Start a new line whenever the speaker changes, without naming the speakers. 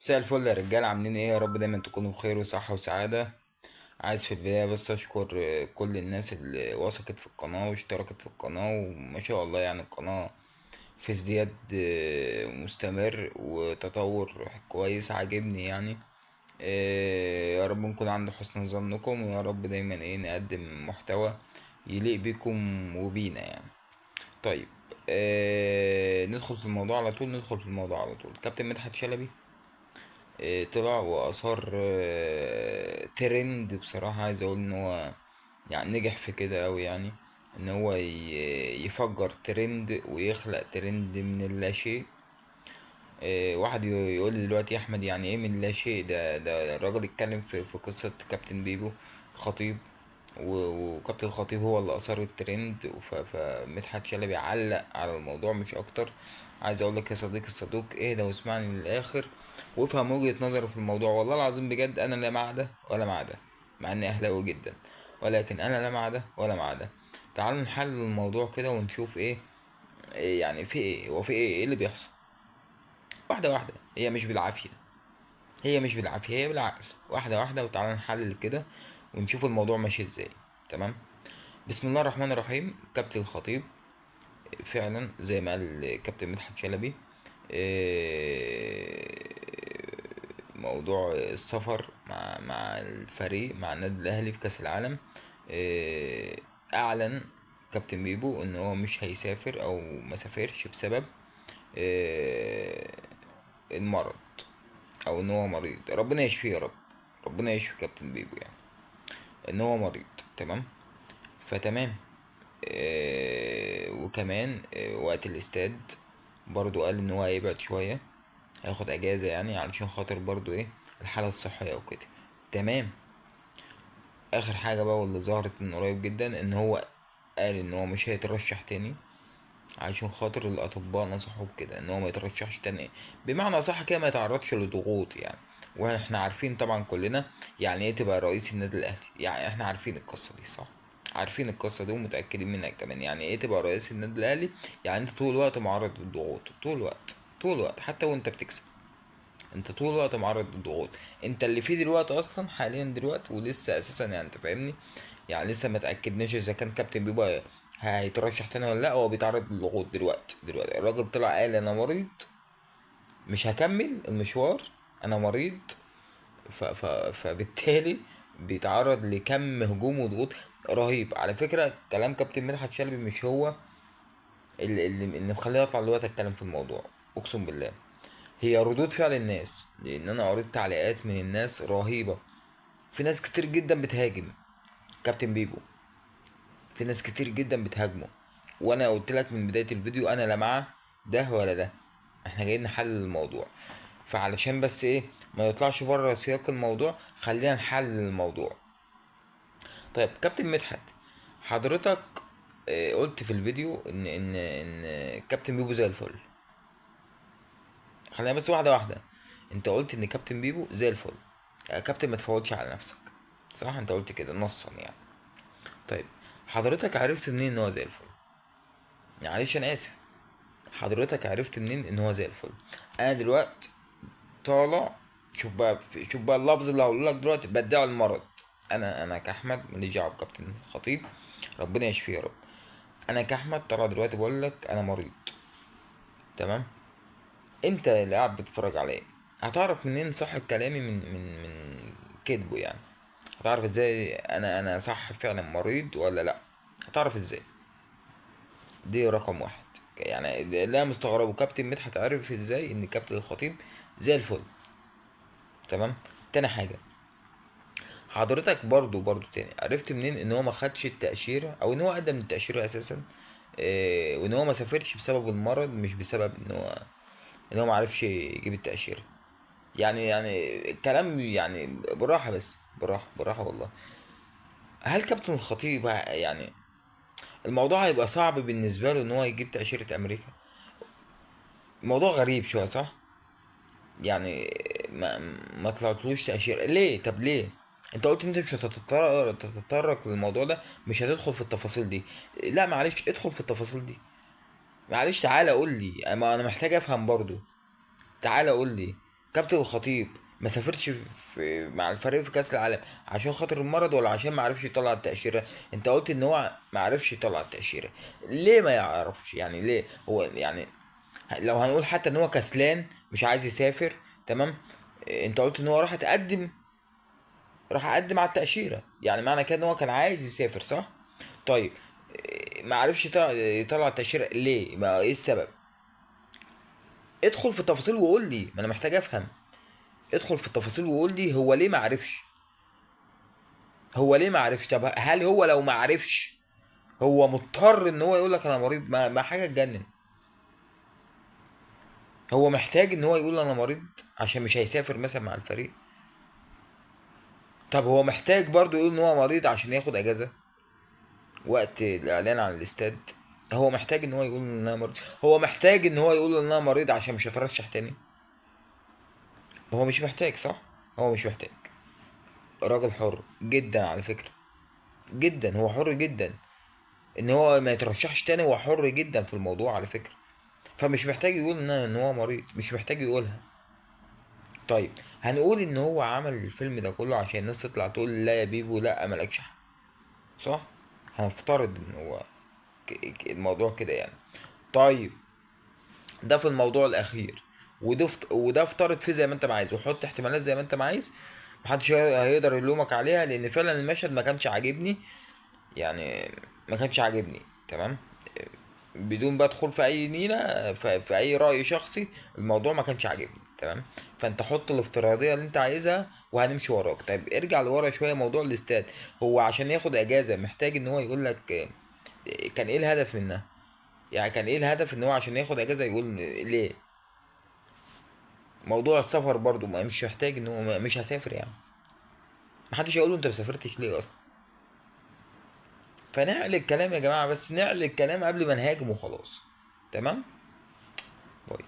مساء الفل يا رجالة، عاملين ايه؟ يا رب دايما تكونوا بخير وصحة وسعادة. عايز في البداية بس اشكر كل الناس اللي وثقت في القناة واشتركت في القناة، وما شاء الله يعني القناة في ازدياد مستمر وتطور كويس عاجبني يعني. يا رب نكون عند حسن ظنكم، ويا رب دايما ايه نقدم محتوى يليق بكم وبينا يعني. طيب، ندخل في الموضوع على طول. كابتن مدحت شلبي طلع وأثار ترند. بصراحة عايز أقول إن هو يعني نجح في كده أوي يعني، إن هو يفجر ترند ويخلق ترند من اللاشيء. واحد يقول لي دلوقتي يا أحمد يعني إيه من اللاشيء؟ ده الراجل اتكلم في قصة كابتن بيبو الخطيب، وكابتن الخطيب هو اللي أثار الترند. فمدحت شلبي علق على الموضوع مش أكتر. عايز أقول لك يا صديقي الصدوق، اهدى واسمعني للآخر وافهم وجهة نظري في الموضوع. والله العظيم بجد أنا لا مع ده ولا مع ده، مع إني أهلاوي جدا، ولكن أنا لا مع ده ولا مع ده. تعالوا نحلل الموضوع كده ونشوف إيه يعني، في إيه؟ هو في إيه اللي بيحصل؟ واحدة واحدة. هي مش بالعافية، هي بالعقل. واحدة واحدة، وتعالى نحلل كده ونشوف الموضوع ماشي ازاي. تمام. بسم الله الرحمن الرحيم. كابتن الخطيب فعلا زي ما قال كابتن مدحت شلبي، إيه، موضوع السفر مع الفريق، مع النادي الاهلي في كاس العالم. إيه، اعلن كابتن بيبو ان هو مش هيسافر او ما سافرش بسبب إيه، المرض، او ان هو مريض. ربنا يشفيه يا رب، ربنا يشفي كابتن بيبو يعني، ان هو مريض. تمام. فتمام. وكمان وقت الاستاد برضو قال ان هو هيبعد شوية، هياخد اجازة يعني علشان خاطر برضو ايه الحالة الصحية وكده. تمام. اخر حاجة بقى واللي ظهرت من قريب جدا ان هو قال ان هو مش هيترشح تاني، عشان خاطر الاطباء نصحوه بكده ان هو ما يترشحش تاني. بمعنى صح كده، ما يتعرضش لضغوط يعني. واحنا عارفين طبعا كلنا يعني ايه تبقى رئيس النادي الاهلي. يعني احنا عارفين القصه دي صح، عارفين القصه دي ومتاكدين منها كمان. يعني ايه تبقى رئيس النادي الاهلي؟ يعني انت طول الوقت معرض للضغوط، طول الوقت، طول الوقت، حتى وانت بتكسب انت طول الوقت معرض للضغوط. انت اللي فيه دلوقتي اصلا حاليا دلوقتي، ولسه اساسا يعني انت فاهمني، يعني لسه ما تاكدناش اذا كان كابتن بيبقى هيترشح تاني ولا لا. هو بيتعرض للضغوط دلوقتي الراجل طلع قال انا مريض، مش هكمل المشوار، انا مريض. فبالتالي بيتعرض لكم هجوم وضغوط رهيب. على فكره كلام كابتن مدحت شلبي مش هو اللي مخليه يطلع دلوقتي اتكلم في الموضوع. اقسم بالله هي ردود فعل الناس، لان انا قريت تعليقات من الناس رهيبه. في ناس كتير جدا بتهاجم كابتن بيبو، في ناس كتير جدا بتهاجمه. وانا قلت لك من بدايه الفيديو انا لا مع ده ولا ده، احنا جايين نحلل الموضوع. فعلشان بس ايه ما يطلعش بره سياق الموضوع، خلينا نحلل الموضوع. طيب كابتن مدحت، حضرتك قلت في الفيديو ان كابتن بيبو زي الفل. خلينا بس واحده واحده. انت قلت ان كابتن بيبو زي الفل، يا كابتن ما تفوتش على نفسك، صح؟ انت قلت كده نصا يعني. طيب حضرتك عرفت منين ان هو زي الفل؟ معلش انا اسف، حضرتك عرفت منين ان هو زي الفل؟ انا دلوقتي طالع، شوف بقى اللفظ اللي هقوله لك دلوقتي، بدعي المرض. انا كاحمد ماليش دعوه بكابتن الخطيب، ربنا يشفيه يا رب. انا كاحمد طالع دلوقتي بقول لك انا مريض. تمام. انت اللي قاعد بتتفرج عليا، هتعرف منين صح كلامي من كذبه يعني؟ هتعرف ازاي انا صح فعلا مريض ولا لا؟ هتعرف ازاي؟ دي رقم واحد. يعني اللي انا مستغربه كابتن مدحت عارف ازاي ان كابتن الخطيب زي الفل. تمام. تاني حاجه، حضرتك برضو تاني عرفت منين ان هو ما خدش التأشيرة او ان هو قدم التأشيرة اساسا؟ وان هو ما سافرش بسبب المرض، مش بسبب ان هو ما عرفش يجيب التأشيرة. يعني الكلام يعني بالراحة، بس بالراحة والله. هل كابتن الخطيب يعني الموضوع هيبقى صعب بالنسبة له ان هو يجيب تأشيرة امريكا؟ الموضوع غريب شوية صح؟ يعني ما طلعتلوش تأشيرة ليه؟ طب ليه؟ انت قلت انت مش هتتطرق للموضوع ده، مش هتدخل في التفاصيل دي. لا معلش ادخل في التفاصيل دي. معلش تعالى قول لي، انا محتاج افهم برضو. تعالى قول لي كابتن الخطيب ما سافرش مع الفريق في كاس العالم عشان خاطر المرض ولا عشان ما عرفش يطلع التاشيره؟ انت قلت ان هو ما عرفش يطلع التاشيره. ليه ما يعرفش؟ يعني ليه هو يعني لو هنقول حتى ان هو كسلان مش عايز يسافر، تمام. انت قلت ان هو راح اقدم على التاشيره، يعني معنى كده ان هو كان عايز يسافر، صح؟ طيب ما عرفش يطلع التاشيره ليه؟ ما ايه السبب؟ ادخل في التفاصيل وقول لي، ما انا محتاج افهم. ادخل في التفاصيل وقول لي هو ليه ما عرفش. هو ليه ما عرفش؟ طب هل هو لو ما عرفش هو مضطر ان هو يقول لك انا مريض؟ ما حاجه تجنن. هو محتاج ان هو يقول انا مريض عشان مش هيسافر مثلا مع الفريق؟ طب هو محتاج برضو يقول ان هو مريض عشان ياخد اجازه وقت الاعلان عن الاستاد؟ هو محتاج ان هو يقول ان انا مريض؟ هو محتاج ان هو يقول ان انا مريض عشان مش هترشح تاني؟ هو مش محتاج، صح؟ هو مش محتاج. راجل حر جدا على فكره، جدا، هو حر جدا ان هو ما يترشحش تاني. هو حر جدا في الموضوع على فكره، فمش محتاج يقول ان هو مريض، مش محتاج يقولها. طيب هنقول ان هو عمل الفيلم ده كله عشان الناس تطلع تقول لا يا بيبو لا مالكش حق، صح؟ هنفترض ان هو الموضوع كده يعني. طيب ده في الموضوع الاخير، وده افترض فيه زي ما انت ما عايز، وحط احتمالات زي ما انت ما عايز. محدش هيقدر يلومك عليها، لان فعلا المشهد ما كانش عاجبني، يعني ما كانش عاجبني، تمام. بدون بقى ادخل في اي نيله في اي راي شخصي، الموضوع ما كانش عاجبني، تمام. فانت حط الافتراضيه اللي انت عايزها وهنمشي وراك. طيب ارجع لورا شويه، موضوع الاستاد، هو عشان ياخد اجازه محتاج ان هو يقول لك كان ايه الهدف منها؟ يعني كان ايه الهدف ان هو عشان ياخد اجازه يقول ليه؟ موضوع السفر برضو ما مش محتاج ان هو مش هسافر يعني، محدش هيقول له انت ما سافرتش ليه اصلا. فنعقل الكلام يا جماعه، بس نعقل الكلام قبل ما نهاجم وخلاص. تمام. باي.